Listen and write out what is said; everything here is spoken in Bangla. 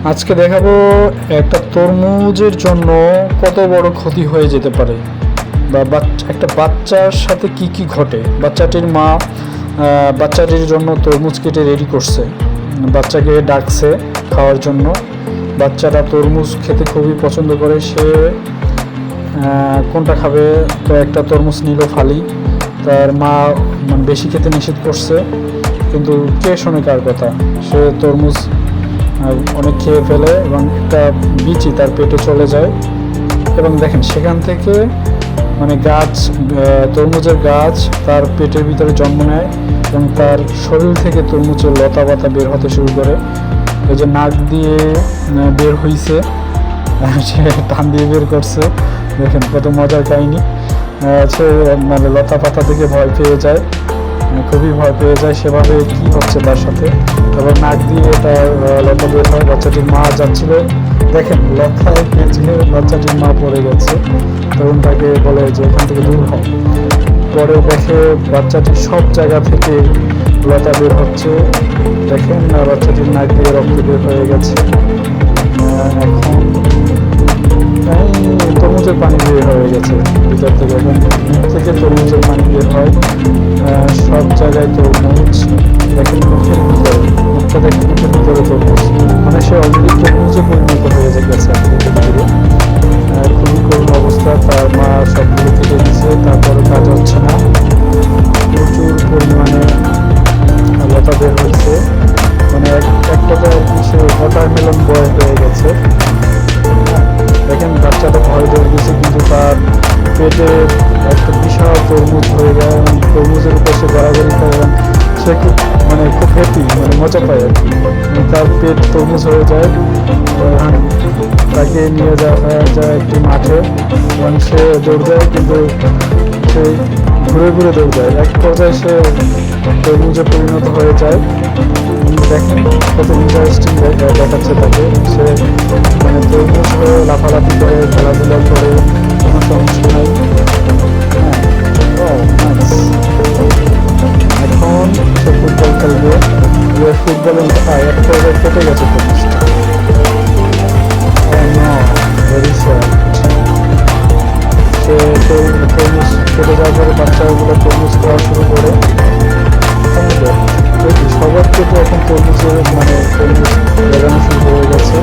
আজকে দেখাবো একটা তরমুজের জন্য কত বড় ক্ষতি হয়ে যেতে পারে, বা একটা বাচ্চার সাথে কি কি ঘটে। বাচ্চাটির মা বাচ্চাটির জন্য তরমুজ কেটে রেডি করছে, বাচ্চাকে ডাকছে খাওয়ার জন্য। বাচ্চাটা তরমুজ খেতে খুবই পছন্দ করে, সে কোনটা খাবে, তো একটা তরমুজ নিল ফালি। তার মা বেশি খেতে নিষেধ করছে, কিন্তু কে শোনে কার কথা। সে তরমুজ অনেক খেয়ে ফেলে এবং একটা বিচি তার পেটে চলে যায়। এবং দেখেন সেখান থেকে গাছ, তরমুজের গাছ তার পেটের ভিতরে জন্ম নেয় এবং তার শরীর থেকে তরমুজের লতা পাতা বের হতে শুরু করে। এই যে নাক দিয়ে বের হইছে, সে টান দিয়ে বের করছে। দেখেন কত মজার কাহিনী। সে লতা পাতা থেকে ভয় পেয়ে যায়, খুবই ভয় পেয়ে যায়, সেভাবে কি হচ্ছে তার সাথে। তারপর নাক দিয়ে তার লতা বের হয়। বাচ্চাটির মা যাচ্ছিল, দেখেন লতায় পেঁচিয়ে বাচ্চাটির মা পড়ে গেছে। তখন তাকে বলে যে এখান থেকে দূর হও। পরে দেখে বাচ্চাটির সব জায়গা থেকে লতা বের হচ্ছে। দেখেন বাচ্চাটির নাক দিয়ে রক্ত বের হয়ে গেছে। এখন তরমুজের পানি বের হয়ে গেছে ভিতর থেকে। এখন মুখ থেকে তরমুজের পানি বের হয়, সব জায়গায় তরমুজ। দেখেন মুখের ভিতরে, মুখটা দেখেন মুখের ভিতরে তরমুজ, সে অলরেডি তরমুজে পরিণত হয়ে গেছে। খুবই করুণ অবস্থা। তার মা সবগুলো কেটে দিচ্ছে, তারপরে কাজ হচ্ছে না। প্রচুর পরিমাণে লতা বের হয়েছে, এক কথায় আর কি সে ওয়াটারমেলন বয় হয়ে গেছে। দেখেন বাচ্চাটা ভয় ধরে গেছে, কিন্তু তার পেটে একটা বিশাল তরমুজ হয়ে যায় এবং তরমুজের উপর সে গড়াগড়ি করে এবং সে খুব খুব হ্যাপি, মজা পায় আর কি। তার পেট তরমুজ হয়ে যায়। তাকে নিয়ে যাওয়া যায় একটি মাঠে এবং সে দৌড় দেয়, কিন্তু সে ঘুরে ঘুরে দৌড় দেয়। এক পর্যায়ে সে তরমুজে পরিণত হয়ে যায়। দেখেন কত ইন্টারেস্টিং দেখাচ্ছে তাকে। সে তরমুজ হয়ে লাফালাফি করে, খেলাধুলা করে, কোনো সমস্যা নাই। এখন সে ফুটবল খেলবে। ফুটবলের এক পর্যায়ে কেটে গেছে তরমুজটা। সে তরমুজ কেটে যাওয়ার পরে বাচ্চাগুলো তরমুজ খাওয়া শুরু করে। সবার পেটে এখন তরমুজের তরমুজ লাগানো শুরু হয়ে গেছে।